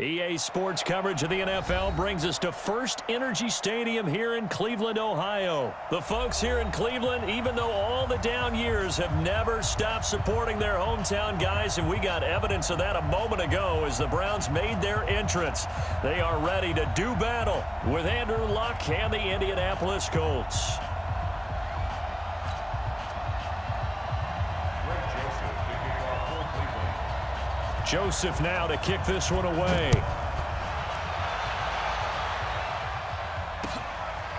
EA Sports coverage of the NFL brings us to First Energy Stadium here in Cleveland, Ohio. The folks here in Cleveland, even though all the down years, have never stopped supporting their hometown guys, and we got evidence of that a moment ago as the Browns made their entrance. They are ready to do battle with Andrew Luck and the Indianapolis Colts. Joseph now to kick this one away.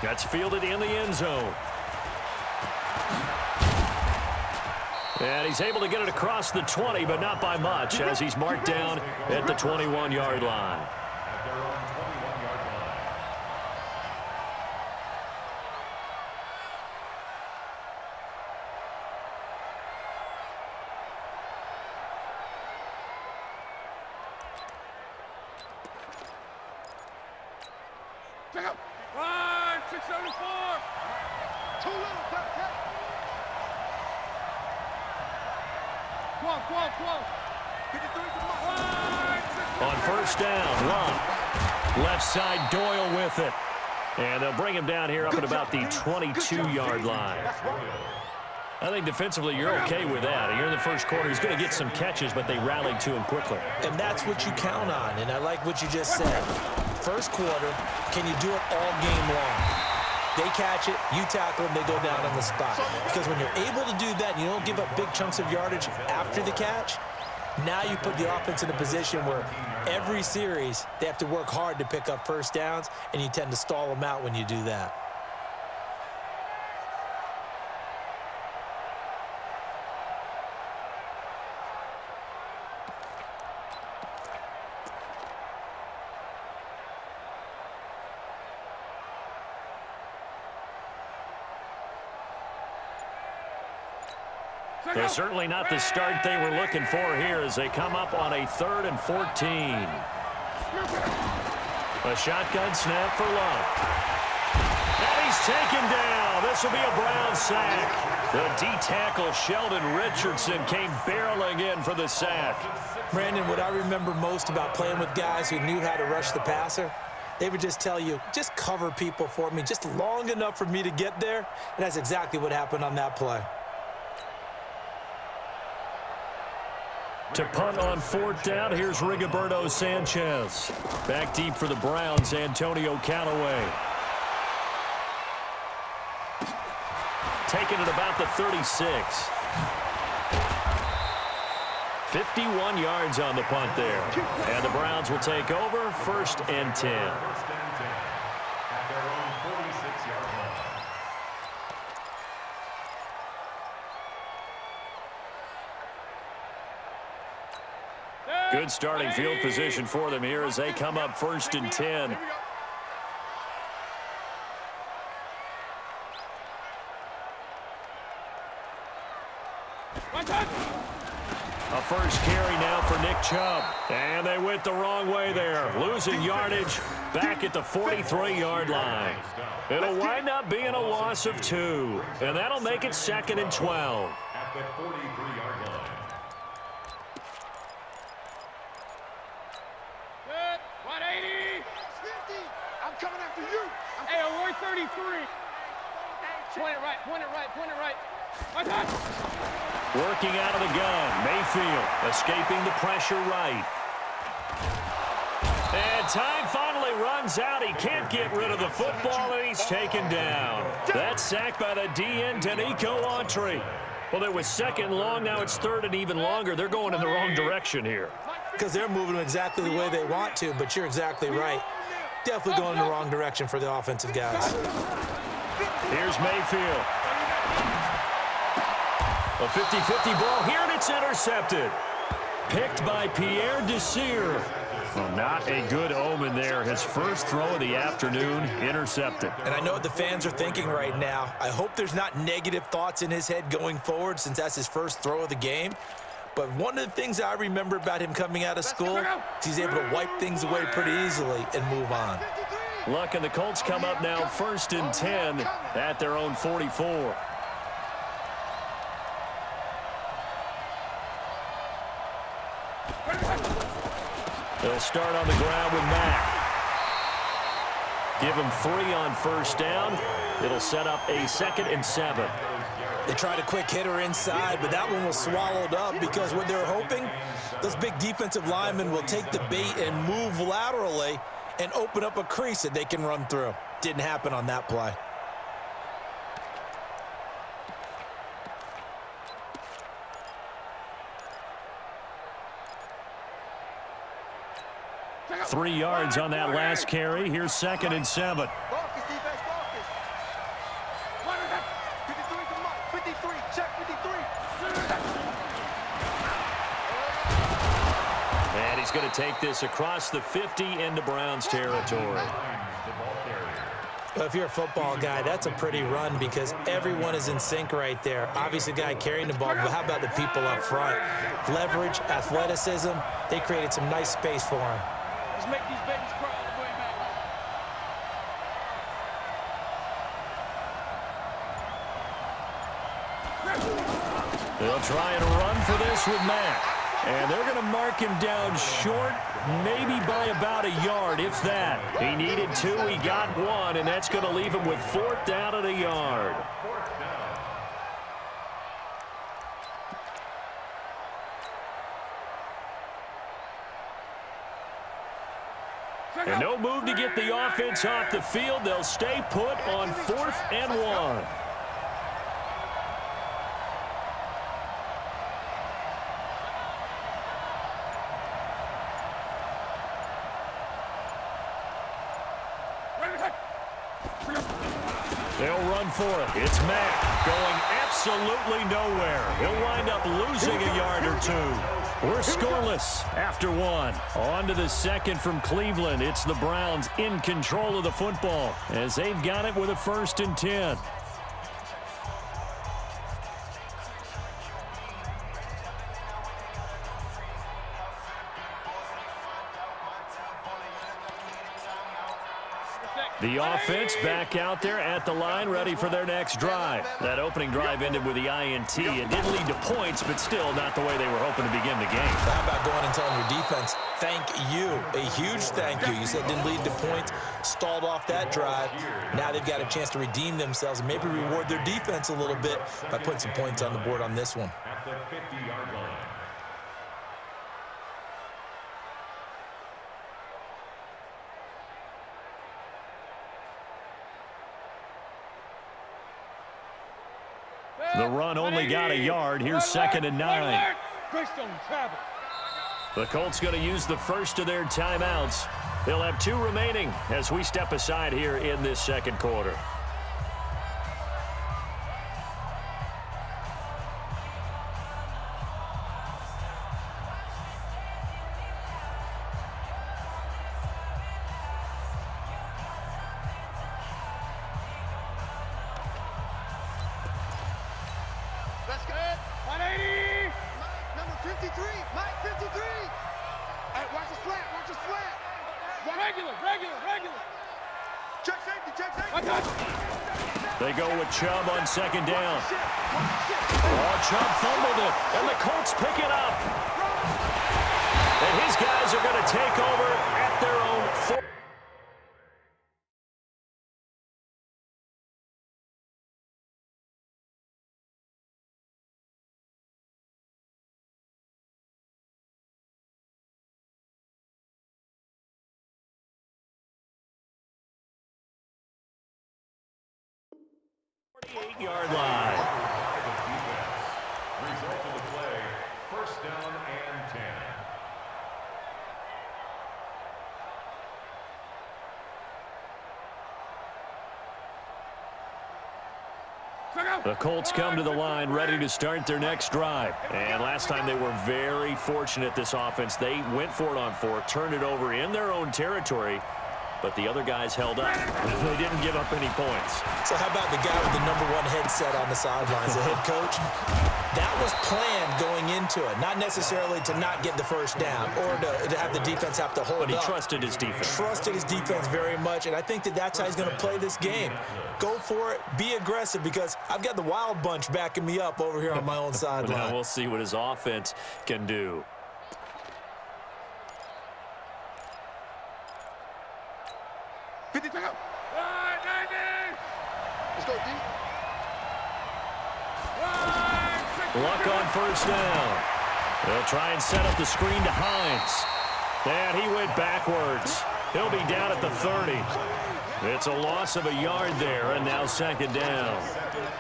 That's fielded in the end zone. And he's able to get it across the 20, but not by much, as he's marked down at the 21-yard line. Check up. 674. Too little. Come on. On first down, Luck. Left side, Doyle with it. And they'll bring him down here up at about the 22-yard line. I think defensively you're okay with that. Here in the first quarter, he's going to get some catches, but they rallied to him quickly. And that's what you count on, and I like what you just said. First quarter, can you do it all game long? They catch it, you tackle them, they go down on the spot. Because when you're able to do that and you don't give up big chunks of yardage after the catch, now you put the offense in a position where every series they have to work hard to pick up first downs, and you tend to stall them out when you do that. They're certainly not the start they were looking for here as they come up on a 3rd and 14. A shotgun snap for Luck. And he's taken down. This will be a Brown sack. The D-tackle Sheldon Richardson came barreling in for the sack. Brandon, what I remember most about playing with guys who knew how to rush the passer, they would just tell you, just cover people for me, just long enough for me to get there. And that's exactly what happened on that play. To punt on 4th down, here's Rigoberto Sanchez. Back deep for the Browns, Antonio Callaway. Taking it about the 36. 51 yards on the punt there. And the Browns will take over, 1st and 10. Good starting field position for them here as they come up 1st and 10. A first carry now for Nick Chubb. And they went the wrong way there. Losing yardage back at the 43-yard line. It'll wind up being a loss of 2. And that'll make it 2nd and 12. At the 43-yard line. Coming after you. Hey, we're 33. Point it right. Working out of the gun. Mayfield escaping the pressure right. And time finally runs out. He can't get rid of the football, and he's taken down. That's sacked by the DN, Danico Autry. Well, it was 2nd long. Now it's 3rd and even longer. They're going in the wrong direction here. Because they're moving exactly the way they want to, but you're exactly right. Definitely going in the wrong direction for the offensive guys. Here's Mayfield. A 50-50 ball here, and it's intercepted. Picked by Pierre Desir. Well, not a good omen there. His first throw of the afternoon, intercepted. And I know what the fans are thinking right now. I hope there's not negative thoughts in his head going forward since that's his first throw of the game. But one of the things I remember about him coming out of school is he's able to wipe things away pretty easily and move on. Luck and the Colts come up now 1st and 10 at their own 44. They'll start on the ground with Mack. Give him 3 on first down. It'll set up a 2nd and 7. They tried a quick hitter inside, but that one was swallowed up because what they're hoping, those big defensive linemen will take the bait and move laterally and open up a crease that they can run through. Didn't happen on that play. Three yards on that last carry. Here's 2nd and 7. Focus, defense, focus. 53 to Mike. 53, check 53. And he's going to take this across the 50 into Browns territory. Well, if you're a football guy, that's a pretty run because everyone is in sync right there. Obviously, the guy carrying the ball, but how about the people up front? Leverage, athleticism, they created some nice space for him. Let's make these babies cry all the way back. They'll try and run for this with Mack. And they're going to mark him down short, maybe by about a yard, if that. He needed 2, he got 1, and that's going to leave him with 4th down at a yard. And no move to get the offense off the field. They'll stay put on 4th and 1. They'll run for it. It's Mack going absolutely nowhere. He'll wind up losing a yard or 2. We're scoreless after 1. On to the 2nd from Cleveland. It's the Browns in control of the football as they've got it with a 1st and 10. The offense back out there at the line, ready for their next drive. That opening drive ended with the INT. It did lead to points, but still not the way they were hoping to begin the game. How about going and telling your defense, thank you, a huge thank you. You said it didn't lead to points, stalled off that drive. Now they've got a chance to redeem themselves and maybe reward their defense a little bit by putting some points on the board on this one. At the 50-yard line. The run only got a yard. Here's 2nd and 9. Based on travel. The Colts going to use the first of their timeouts. They'll have 2 remaining as we step aside here in this 2nd quarter. Let's go. 180. Number 53, Mike 53. Hey, watch the flat, watch the flat. Regular. Check safety, check safety. I got you. They go with Chubb on 2nd down. Oh, Chubb fumbled it, and the Colts pick it up. And his guys are going to take over at their own 4. Yard line. Result of the play, 1st down and 10. The Colts come to the line ready to start their next drive. And last time they were very fortunate, this offense. They went for it on 4, turned it over in their own territory, but the other guys held up. They didn't give up any points. So how about the guy with the #1 headset on the sidelines, the head coach? That was planned going into it, not necessarily to not get the first down or to have the defense have to hold up. But he trusted his defense. Trusted his defense very much, and I think that's how he's going to play this game. Go for it, be aggressive, because I've got the wild bunch backing me up over here on my own sideline. Now we'll see what his offense can do. first down. They'll try and set up the screen to Hines. And he went backwards. He'll be down at the 30. It's a loss of a yard there, and now second down.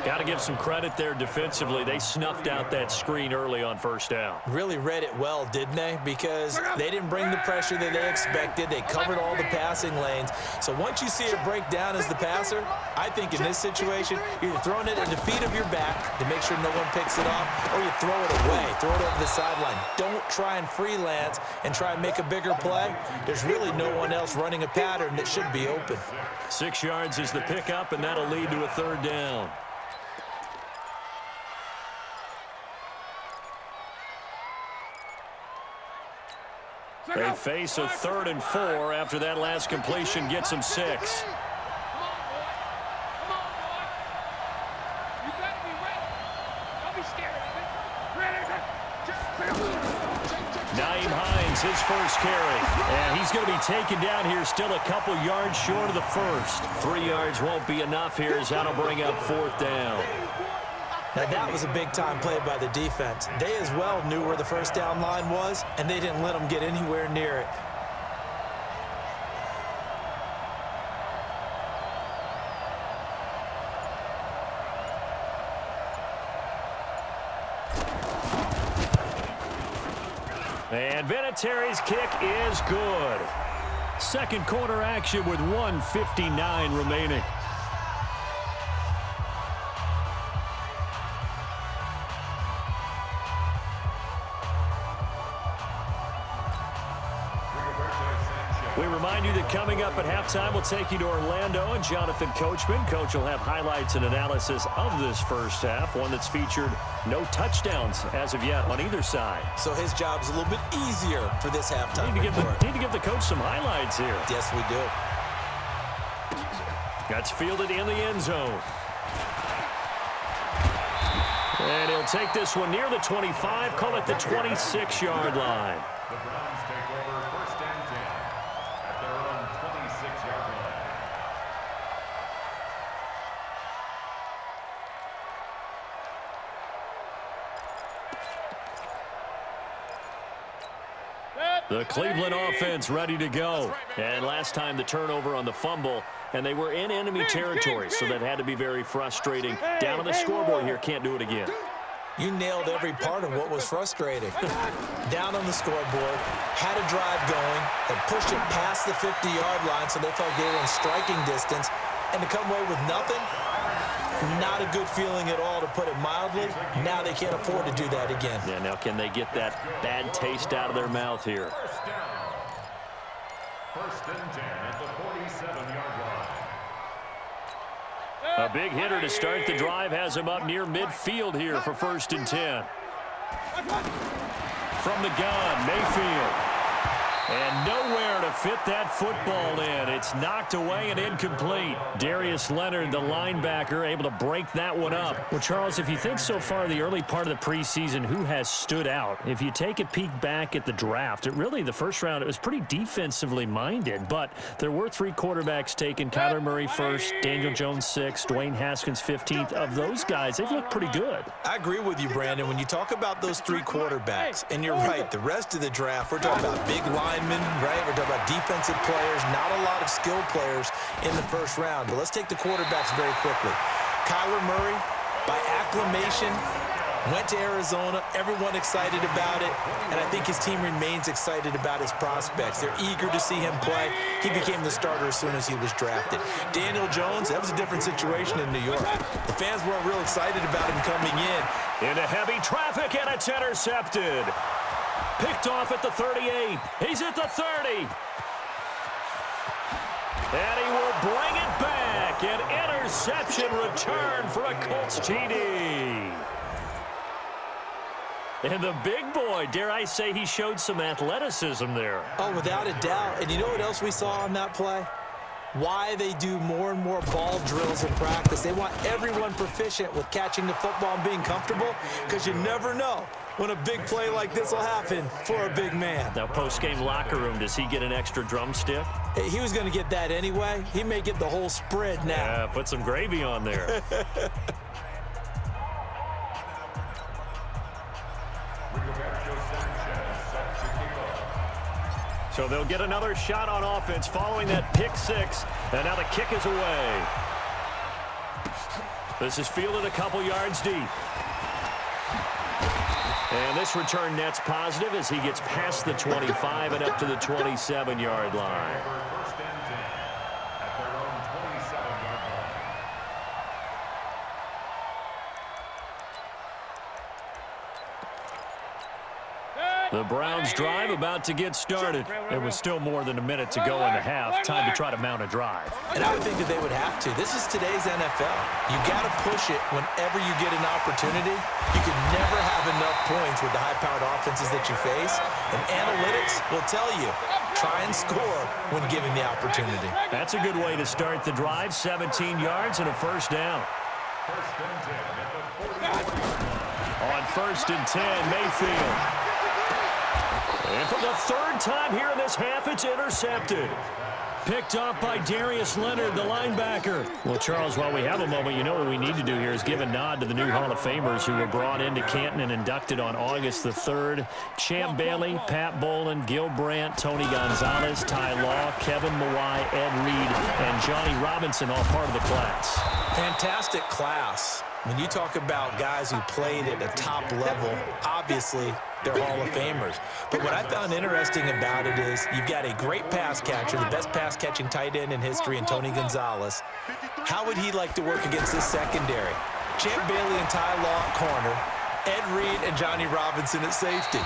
Got to give some credit there defensively. They snuffed out that screen early on first down. Really read it well, didn't they? Because they didn't bring the pressure that they expected. They covered all the passing lanes. So once you see it break down as the passer, I think in this situation, you're throwing it at the feet of your back to make sure no one picks it off, or you throw it away, throw it over the sideline. Don't try and freelance and try and make a bigger play. There's really no one else running a pattern that should be open. 6 yards is the pickup, and that'll lead to a third down. They face a 3rd and 4 after that last completion gets them 6. Come on, boy. Come on, boy. You better be ready. Don't be scared of it. Naeem Hines, his first carry. And he's going to be taken down here, still a couple yards short of the first. 3 yards won't be enough here as that'll bring up 4th down. Now, that was a big-time play by the defense. They as well knew where the first down line was, and they didn't let them get anywhere near it. And Vinatieri's kick is good. Second quarter action with 1:59 remaining. We remind you that coming up at halftime, we'll take you to Orlando and Jonathan Coachman. Coach will have highlights and analysis of this first half, one that's featured no touchdowns as of yet on either side. So his job's a little bit easier for this halftime Need to report. give the coach some highlights here. Yes, we do. That's fielded in the end zone. And he'll take this one near the 25, call it the 26-yard line. The Browns take over 1st and 10 at their own 26-yard line. The Cleveland offense ready to go. And last time the turnover on the fumble, and they were in enemy territory, so that had to be very frustrating. Down on the scoreboard here, can't do it again. You nailed every part of what was frustrating. Down on the scoreboard, had a drive going, and pushed it past the 50-yard line so they felt they were in striking distance, and to come away with nothing, not a good feeling at all, to put it mildly. Now they can't afford to do that again. Yeah, now can they get that bad taste out of their mouth here? 1st down. 1st and 10 at the 47-yard line. A big hitter to start the drive has him up near midfield here for 1st and 10. From the gun, Mayfield. And nowhere to fit that football in. It's knocked away and incomplete. Darius Leonard, the linebacker, able to break that one up. Well, Charles, if you think so far the early part of the preseason, who has stood out? If you take a peek back at the draft, the first round, it was pretty defensively minded. But there were 3 quarterbacks taken. Kyler Murray first, Daniel Jones 6th, Dwayne Haskins 15th. Of those guys, they've looked pretty good. I agree with you, Brandon. When you talk about those 3 quarterbacks, and you're right, the rest of the draft, we're talking about big linemen, right? We're talking about defensive players, not a lot of skilled players in the first round. But let's take the quarterbacks very quickly. Kyler Murray, by acclamation, went to Arizona. Everyone excited about it. And I think his team remains excited about his prospects. They're eager to see him play. He became the starter as soon as he was drafted. Daniel Jones, that was a different situation in New York. The fans weren't real excited about him coming in. Into heavy traffic, and it's intercepted. Picked off at the 38. He's at the 30. And he will bring it back. An interception return for a Colts TD. And the big boy, dare I say, he showed some athleticism there. Oh, without a doubt. And you know what else we saw on that play? Why they do more and more ball drills in practice. They want everyone proficient with catching the football and being comfortable, because you never know when a big play like this will happen for a big man. Now, post-game locker room, does he get an extra drumstick? He was going to get that anyway. He may get the whole spread now. Yeah, put some gravy on there. So they'll get another shot on offense following that pick six. And now the kick is away. This is fielded a couple yards deep. And this return net's positive as he gets past the 25 and up to the 27-yard line. First and 10 at their own 27-yard line. The Browns drive about to get started. There was still more than a minute to go in the half. Time to try to mount a drive. And I would think that they would have to. This is today's NFL. You got to push it whenever you get an opportunity. You can never have enough points with the high-powered offenses that you face. And analytics will tell you, try and score when given the opportunity. That's a good way to start the drive. 17 yards and a first down. First and 10 at the 40-yard line. On first and 10, Mayfield. And for the third time here in this half, it's intercepted. Picked off by Darius Leonard, the linebacker. Well, Charles, while we have a moment, you know what we need to do here is give a nod to the new Hall of Famers who were brought into Canton and inducted on August the 3rd. Champ Bailey, Pat Bolin, Gil Brandt, Tony Gonzalez, Ty Law, Kevin Mawai, Ed Reed, and Johnny Robinson, all part of the class. Fantastic class. When you talk about guys who played at a top level, obviously they're Hall of Famers. But what I found interesting about it is you've got a great pass catcher, the best pass-catching tight end in history, in Tony Gonzalez. How would he like to work against this secondary? Champ Bailey and Ty Law at corner, Ed Reed and Johnny Robinson at safety.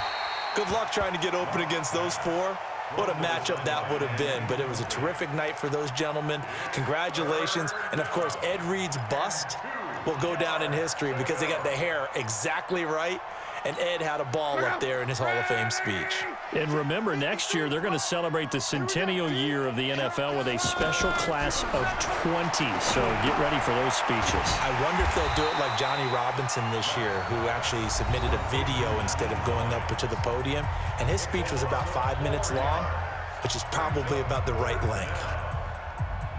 Good luck trying to get open against those four. What a matchup that would have been. But it was a terrific night for those gentlemen. Congratulations. And, of course, Ed Reed's bust will go down in history because they got the hair exactly right, and Ed had a ball up there in his Hall of Fame speech. And remember, next year they're going to celebrate the centennial year of the NFL with a special class of 20, so get ready for those speeches. I wonder if they'll do it like Johnny Robinson this year, who actually submitted a video instead of going up to the podium, and his speech was about 5 minutes long, which is probably about the right length.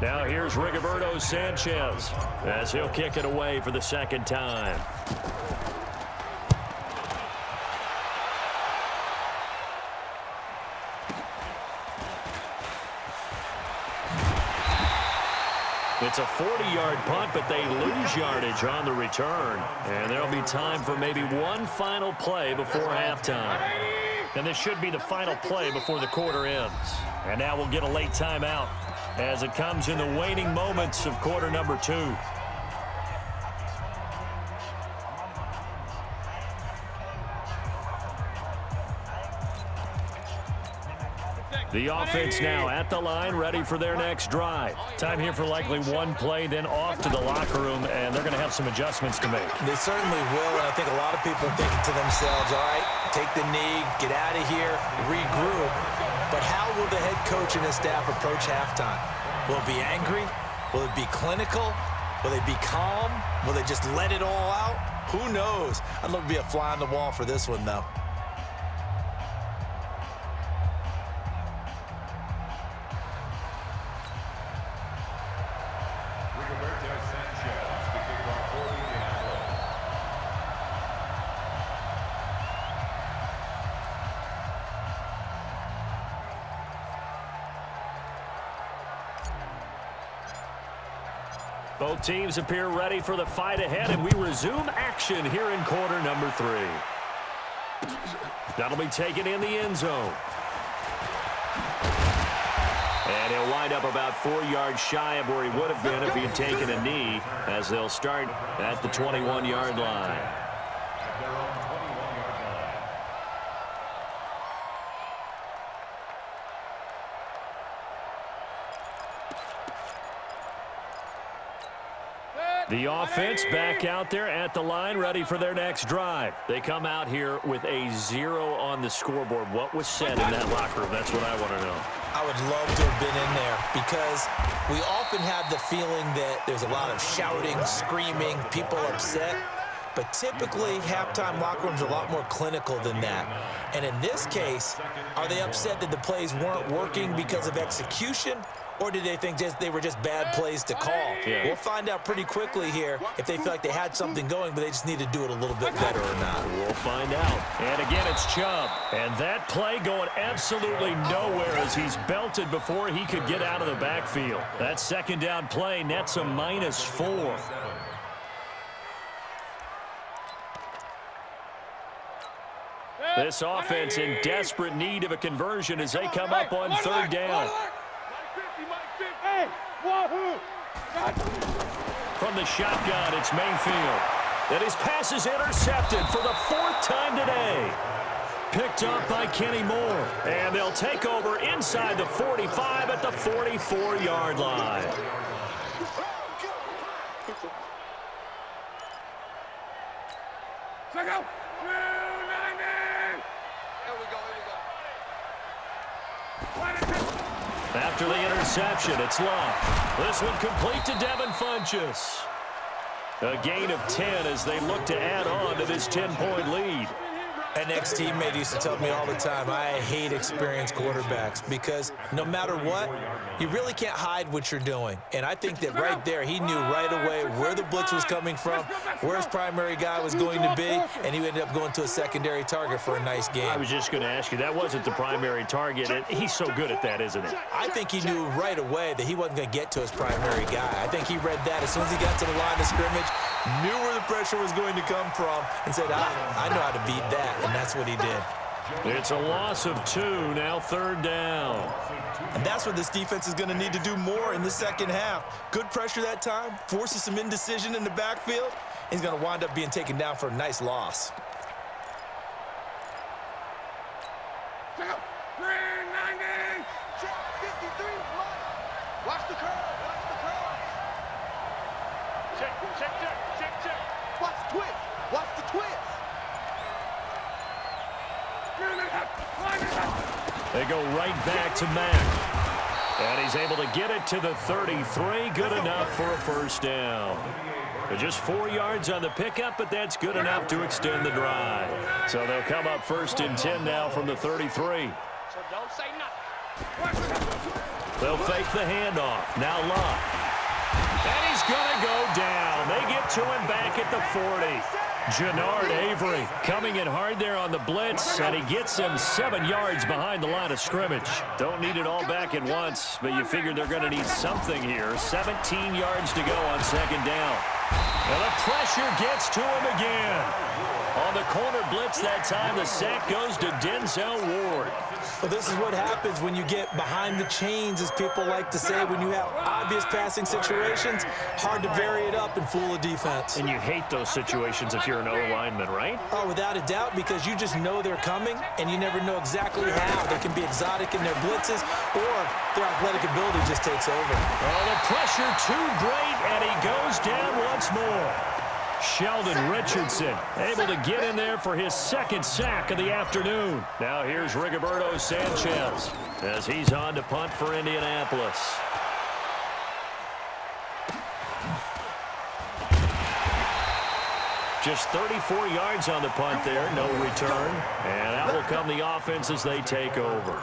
Now here's Rigoberto Sanchez as he'll kick it away for the second time. It's a 40-yard punt, but they lose yardage on the return. And there'll be time for maybe one final play before halftime. And this should be the final play before the quarter ends. And now we'll get a late timeout as it comes in the waning moments of quarter number 2. The offense now at the line, ready for their next drive. Time here for likely one play, then off to the locker room, and they're going to have some adjustments to make. They certainly will, and I think a lot of people are thinking to themselves, all right, take the knee, get out of here, regroup. But how will the head coach and his staff approach halftime? Will it be angry? Will it be clinical? Will they be calm? Will they just let it all out? Who knows? I'd love to be a fly on the wall for this one, though. Both teams appear ready for the fight ahead, and we resume action here in quarter number 3. That'll be taken in the end zone. And he'll wind up about 4 yards shy of where he would have been if he had taken a knee, as they'll start at the 21-yard line. The offense back out there at the line, ready for their next drive. They come out here with a 0 on the scoreboard. What was said in that locker room? That's what I want to know. I would love to have been in there because we often have the feeling that there's a lot of shouting, screaming, people upset. But typically, halftime locker rooms are a lot more clinical than that. And in this case, are they upset that the plays weren't working because of execution? Or did they think they were just bad plays to call? Yeah. We'll find out pretty quickly here if they feel like they had something going, but they just need to do it a little bit better or not. We'll find out. And again, It's Chubb. And that play going absolutely nowhere as he's belted before he could get out of the backfield. That second down play nets a -4. This offense in desperate need of a conversion as they come up on third down. From the shotgun, it's Mayfield. And his pass is intercepted for the 4th time today. Picked up by Kenny Moore. And they'll take over inside the 45 at the 44-yard line. Check out. After the interception, it's Love. This one complete to Devin Funchess. A gain of 10 as they look to add on to this 10-point lead. An ex-teammate used to tell me all the time, I hate experienced quarterbacks because no matter what, you really can't hide what you're doing. And I think that right there, he knew right away where the blitz was coming from, where his primary guy was going to be, and he ended up going to a secondary target for a nice game. I was just going to ask you, that wasn't the primary target, and he's so good at that, isn't he? I think he knew right away that he wasn't going to get to his primary guy. I think he read that as soon as he got to the line of scrimmage, knew where the pressure was going to come from, and said, I know how to beat that, and that's what he did. It's a loss of 2, now third down. And that's what this defense is going to need to do more in the second half. Good pressure that time, forces some indecision in the backfield. He's going to wind up being taken down for a nice loss. Watch the curve. Watch the curve. Check. Watch the twist. Watch the twist. They go right back to Mack. And he's able to get it to the 33. Good enough for a first down. Just 4 yards on the pickup, but that's good enough to extend the drive. So they'll come up 1st and 10 now from the 33. So don't say nothing. They'll fake the handoff. Now Love. And he's going to go down. They get to him back at the 40. Jannard Avery coming in hard there on the blitz, and he gets him 7 yards behind the line of scrimmage. Don't need it all back at once, but you figure they're going to need something here. 17 yards to go on second down. And the pressure gets to him again. On the corner blitz that time, the sack goes to Denzel Ward. Well, this is what happens when you get behind the chains, as people like to say. When you have obvious passing situations, hard to vary it up and fool a defense. And you hate those situations if you're an O-lineman, right? Oh, without a doubt, because you just know they're coming, and you never know exactly how. They can be exotic in their blitzes, or their athletic ability just takes over. Oh, the pressure too great, and he goes down once more. Sheldon Richardson able to get in there for his 2nd sack of the afternoon. Now here's Rigoberto Sanchez as he's on to punt for Indianapolis. Just 34 yards on the punt there, no return. And out will come the offense as they take over.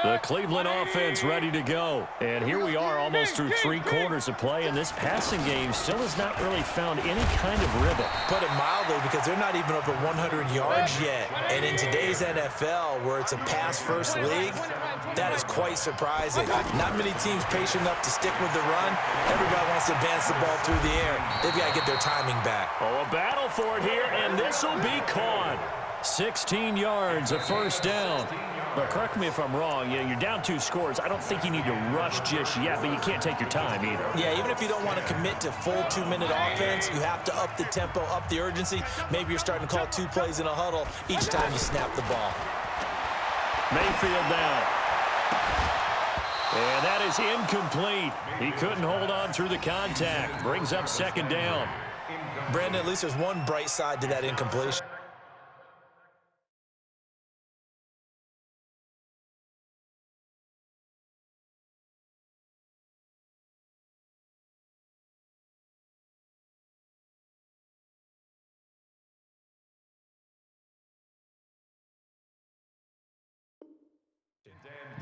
The Cleveland offense ready to go. And here we are almost through 3 quarters of play, and this passing game still has not really found any kind of rhythm. Put it mildly, because they're not even up at 100 yards yet. And in today's NFL, where it's a pass-first league, that is quite surprising. Not many teams patient enough to stick with the run. Everybody wants to advance the ball through the air. They've got to get their timing back. Oh, a battle for it here, and this will be caught. 16 yards, a first down. But correct me if I'm wrong, you're down 2 scores. I don't think you need to rush just yet, but you can't take your time either. Yeah, even if you don't want to commit to full 2-minute offense, you have to up the tempo, up the urgency. Maybe you're starting to call 2 plays in a huddle each time you snap the ball. Mayfield down. And that is incomplete. He couldn't hold on through the contact. Brings up 2nd down. Brandon, at least there's one bright side to that incompletion.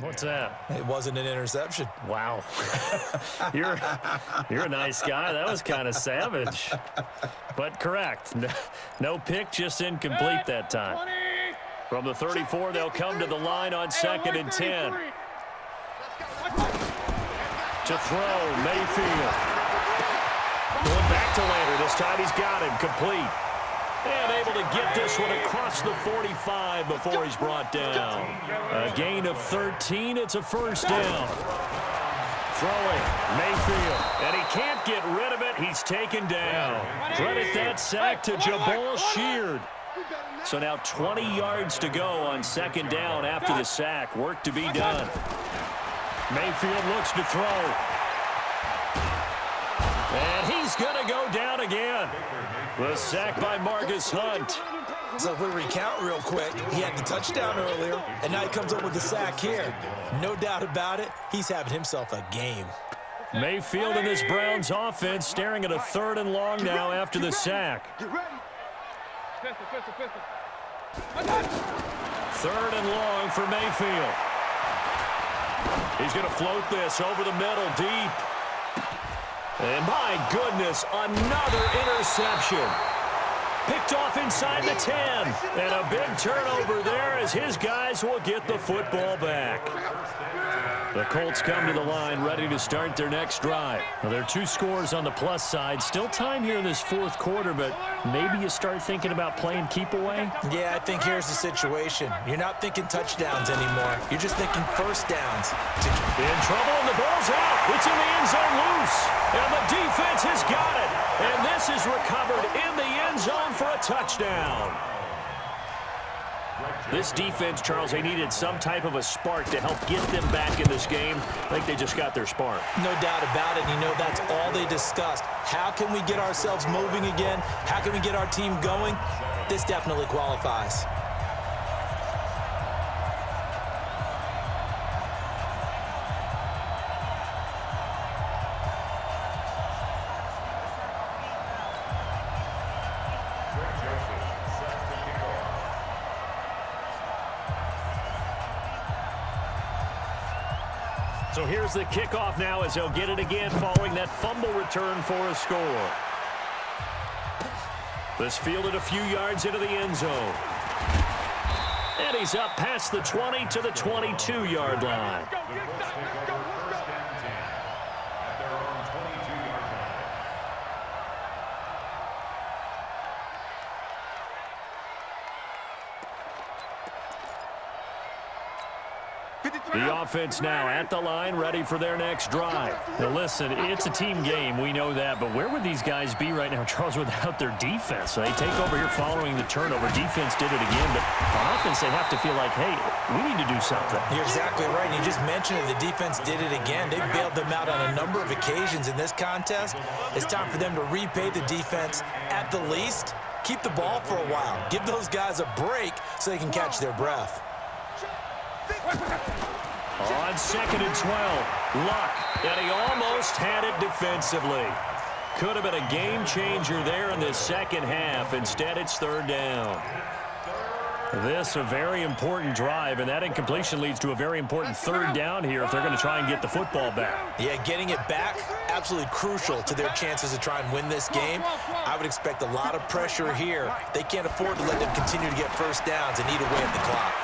What's that? It wasn't an interception. Wow. You're a nice guy. That was kind of savage. But correct. No pick, just incomplete that time. From the 34, they'll come to the line on 2nd and 10. To throw, Mayfield. Going back to Lander. This time he's got him complete. And able to get this one across the 45 before he's brought down. A gain of 13. It's a first down. Throwing, Mayfield. And he can't get rid of it. He's taken down. Credit that sack to Jabal Sheard. So now 20 yards to go on 2nd down after the sack. Work to be done. Mayfield looks to throw. And he's going to go down again. The sack by Marcus Hunt. So if we recount real quick, he had the touchdown earlier, and now he comes up with the sack here. No doubt about it, he's having himself a game. Mayfield and this Browns offense staring at a 3rd and long now after the sack. 3rd and long for Mayfield. He's going to float this over the middle deep. And my goodness, another interception. Picked off inside the 10. And a big turnover there as his guys will get the football back. The Colts come to the line ready to start their next drive. Well, there are 2 scores on the plus side. Still time here in this 4th quarter, but maybe you start thinking about playing keep away? Yeah, I think here's the situation. You're not thinking touchdowns anymore. You're just thinking first downs. In trouble, and the ball's out. It's in the end zone loose. And the defense has got it. And this is recovered in the end zone for a touchdown. This defense, Charles, they needed some type of a spark to help get them back in this game. I think they just got their spark. No doubt about it. You know, that's all they discussed. How can we get ourselves moving again? How can we get our team going? This definitely qualifies. So here's the kickoff now as they'll get it again following that fumble return for a score. This fielded a few yards into the end zone. And he's up past the 20 to the 22-yard line. The offense now at the line, ready for their next drive. Now listen, it's a team game, we know that, but where would these guys be right now, Charles, without their defense? They take over here following the turnover. Defense did it again, but on offense they have to feel like, hey, we need to do something. You're exactly right. You just mentioned it. The defense did it again. They bailed them out on a number of occasions in this contest. It's time for them to repay the defense at the least. Keep the ball for a while. Give those guys a break so they can catch their breath. On 2nd and 12, Luck, and he almost had it defensively. Could have been a game changer there in the second half. Instead, it's 3rd down. This a very important drive, and that incompletion leads to a very important 3rd down here if they're going to try and get the football back. Yeah, getting it back, absolutely crucial to their chances to try and win this game. I would expect a lot of pressure here. They can't afford to let them continue to get first downs and eat away at the clock.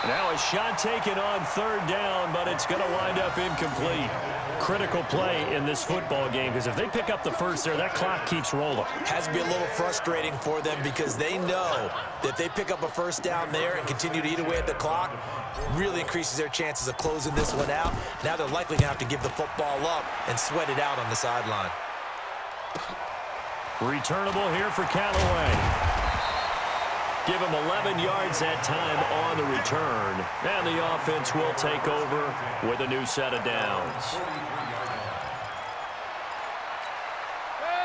Now a shot taken on 3rd down, but it's going to wind up incomplete. Critical play in this football game, because if they pick up the first there, that clock keeps rolling. Has to be a little frustrating for them because they know that if they pick up a first down there and continue to eat away at the clock, really increases their chances of closing this one out. Now they're likely going to have to give the football up and sweat it out on the sideline. Returnable here for Callaway. Give him 11 yards that time on the return. And the offense will take over with a new set of downs.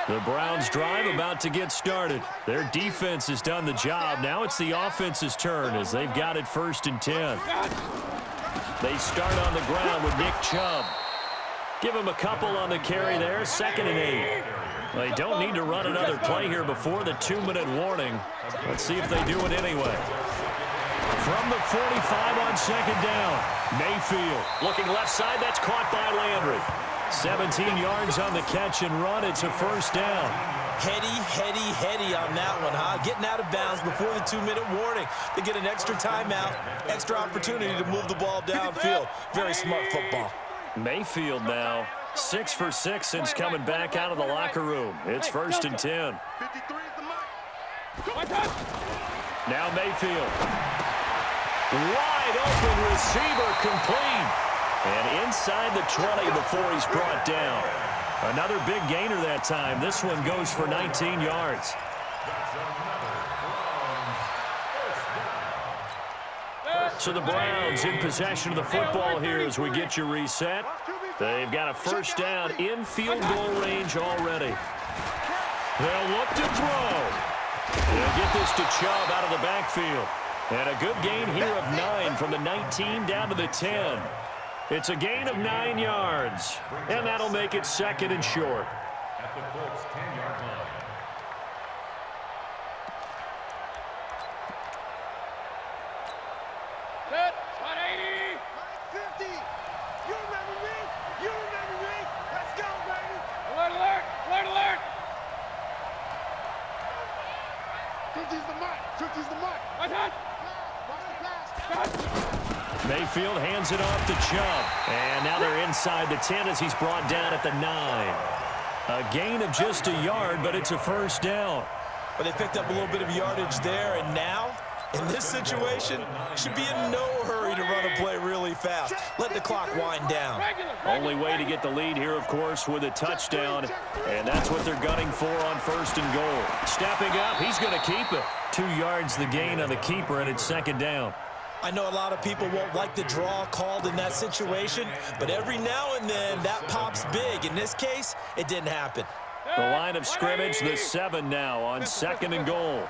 The Browns drive about to get started. Their defense has done the job. Now it's the offense's turn as they've got it 1st and 10. They start on the ground with Nick Chubb. Give him a couple on the carry there. 2nd and 8. They don't need to run another play here before the 2-minute warning. Let's see if they do it anyway. From the 45 on second down. Mayfield looking left side. That's caught by Landry. 17 yards on the catch and run. It's a first down. Heady on that one, huh? Getting out of bounds before the 2-minute warning. They get an extra timeout, extra opportunity to move the ball downfield. Very smart football. Mayfield now 6 for 6 since coming back out of the locker room. It's first and 10. 53 is the mark. Now Mayfield. Wide open receiver complete. And inside the 20 before he's brought down. Another big gainer that time. This one goes for 19 yards. So the Browns in possession of the football here as we get you reset. They've got a first down in field goal range already. They'll look to throw. They'll get this to Chubb out of the backfield. And a good gain here of 9 from the 19 down to the 10. It's a gain of 9 yards, and that'll make it second and short. At the Colts 10-yard line. Set. Spot 80. 50. You remember me? You remember me? Let's go, baby. Alert, alert. Alert, alert. 50's the mark. 50's the mark. Watch out. Watch the pass. Mayfield hands it off to Chubb. And now they're inside the 10 as he's brought down at the 9. A gain of just a yard, but it's a first down. But they picked up a little bit of yardage there, and now, in this situation, should be in no hurry to run a play really fast. Let the clock wind down. Only way to get the lead here, of course, with a touchdown. And that's what they're gunning for on first and goal. Stepping up, he's going to keep it. 2 yards the gain on the keeper, and it's second down. I know a lot of people won't like the draw called in that situation, but every now and then that pops big. In this case, it didn't happen. The line of scrimmage, the 7 now on second and goal.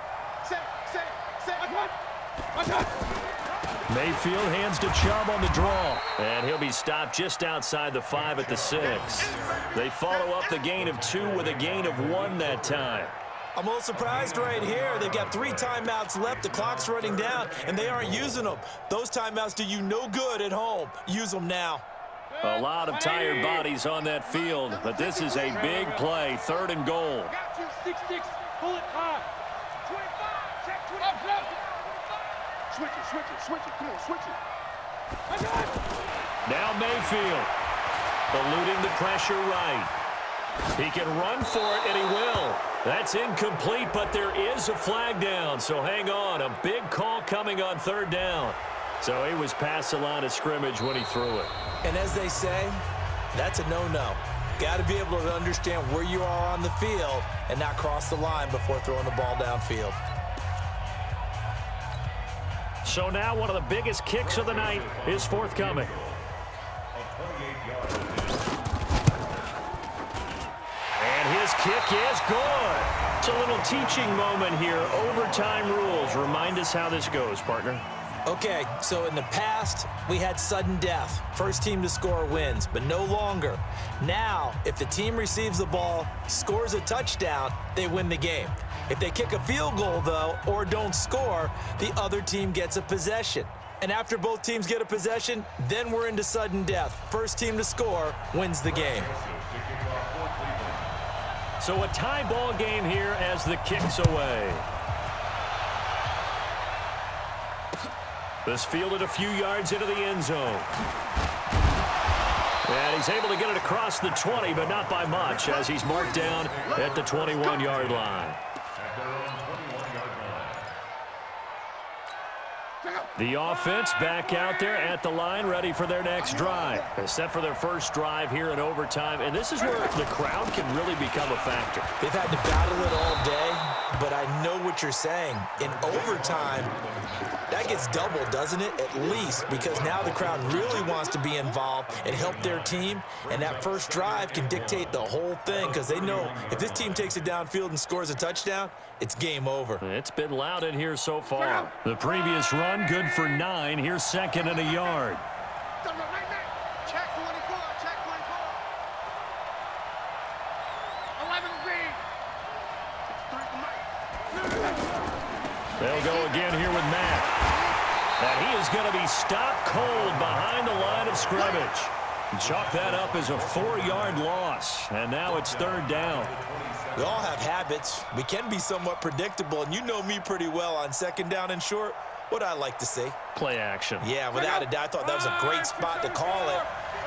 Mayfield hands to Chubb on the draw, and he'll be stopped just outside the 5 at the 6. They follow up the gain of 2 with a gain of 1 that time. I'm a little surprised right here. They've got 3 timeouts left. The clock's running down, and they aren't using them. Those timeouts do you no good at home. Use them now. A lot of tired bodies on that field, but this is a big play, third and goal. Got you. 6-6. Pull it high. 25. Check 25. Up, up. Switch it, switch it, switch it. Come on, switch it. Watch out. Now Mayfield, eluding the pressure right. He can run for it, and he will. That's incomplete, but there is a flag down, so hang on. A big call coming on third down. So he was past the line of scrimmage when he threw it. And as they say, that's a no-no. Got to be able to understand where you are on the field and not cross the line before throwing the ball downfield. So now one of the biggest kicks of the night is forthcoming. And his kick is good. It's a little teaching moment here. Overtime rules. Remind us how this goes, partner. Okay, so in the past, we had sudden death. First team to score wins, but no longer. Now, if the team receives the ball, scores a touchdown, they win the game. If they kick a field goal, though, or don't score, the other team gets a possession. And after both teams get a possession, then we're into sudden death. First team to score wins the game. So a tie ball game here as the kick's away. This fielded a few yards into the end zone. And he's able to get it across the 20, but not by much, as he's marked down at the 21-yard line. The offense back out there at the line, ready for their next drive. They're set for their first drive here in overtime, and this is where the crowd can really become a factor. They've had to battle it all day, but I know what you're saying. In overtime, that gets doubled, doesn't it? At least, because now the crowd really wants to be involved and help their team, and that first drive can dictate the whole thing, because they know if this team takes it downfield and scores a touchdown, it's game over. It's been loud in here so far. The previous run, good for 9. Here's second and a yard. Check 24, check 24. 11 green. They'll go again here with Matt. And he is going to be stopped cold behind the line of scrimmage. Chalk that up as a 4-yard loss. And now it's third down. We all have habits. We can be somewhat predictable, and you know me pretty well on second down and short. What I like to say? Play action. Yeah, without a doubt, I thought that was a great spot to call it.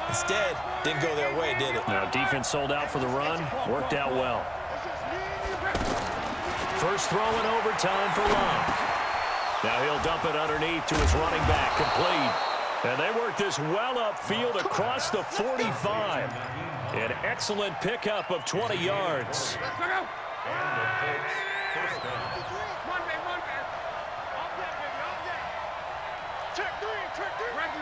Instead, didn't go their way, did it? Now, defense sold out for the run. Worked out well. First throw in overtime for Locke. Now he'll dump it underneath to his running back. Complete. And they work this well upfield across the 45. An excellent pickup of 20 yards. And the Colts first down. Run, man, run, man. Up there, baby, up there. Check three. Right.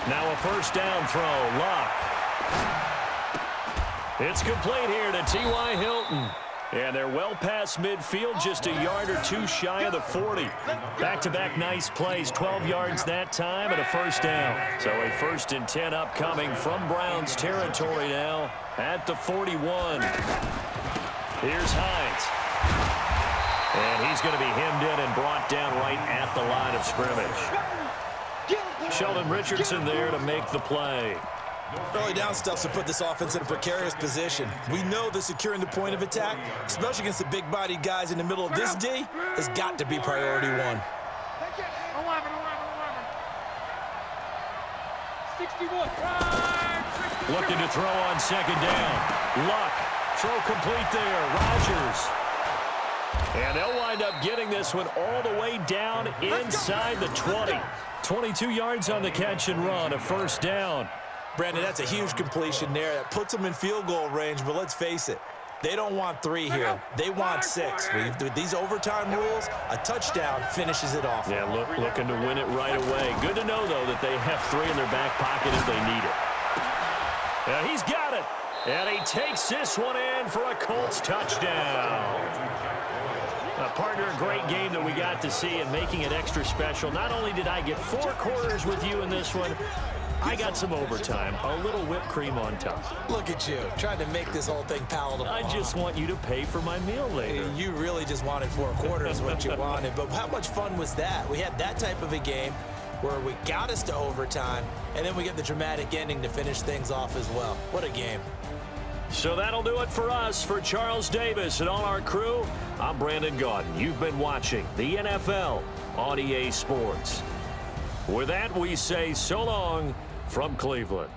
Now a first down throw. Locke. It's complete here to T.Y. Hilton. And they're well past midfield, just a yard or two shy of the 40. Back-to-back nice plays, 12 yards that time and a first down. So a 1st and 10 upcoming from Browns territory now at the 41. Here's Hines. And he's going to be hemmed in and brought down right at the line of scrimmage. Sheldon Richardson there to make the play. Early down stuff to put this offense in a precarious position. We know that securing the point of attack, especially against the big-bodied guys in the middle of this D, has got to be priority one. 61. Looking to throw on second down. Luck. Throw complete there. Rodgers. And they'll wind up getting this one all the way down inside the 20. 22 yards on the catch and run, a first down. Brandon, that's a huge completion there. That puts them in field goal range, but let's face it, they don't want 3 here. They want 6. With these overtime rules, a touchdown finishes it off. Yeah, looking to win it right away. Good to know, though, that they have 3 in their back pocket if they need it. And he's got it. And he takes this one in for a Colts touchdown. Partner, a great game that we got to see and making it extra special. Not only did I get 4 quarters with you in this one, I got some overtime, a little whipped cream on top. Look at you, trying to make this whole thing palatable. I just want you to pay for my meal later. You really just wanted 4 quarters, what you wanted. But how much fun was that? We had that type of a game where we got us to overtime, and then we get the dramatic ending to finish things off as well. What a game. So that'll do it for us. For Charles Davis and all our crew, I'm Brandon Gaudin. You've been watching the NFL on EA Sports. With that, we say so long from Cleveland.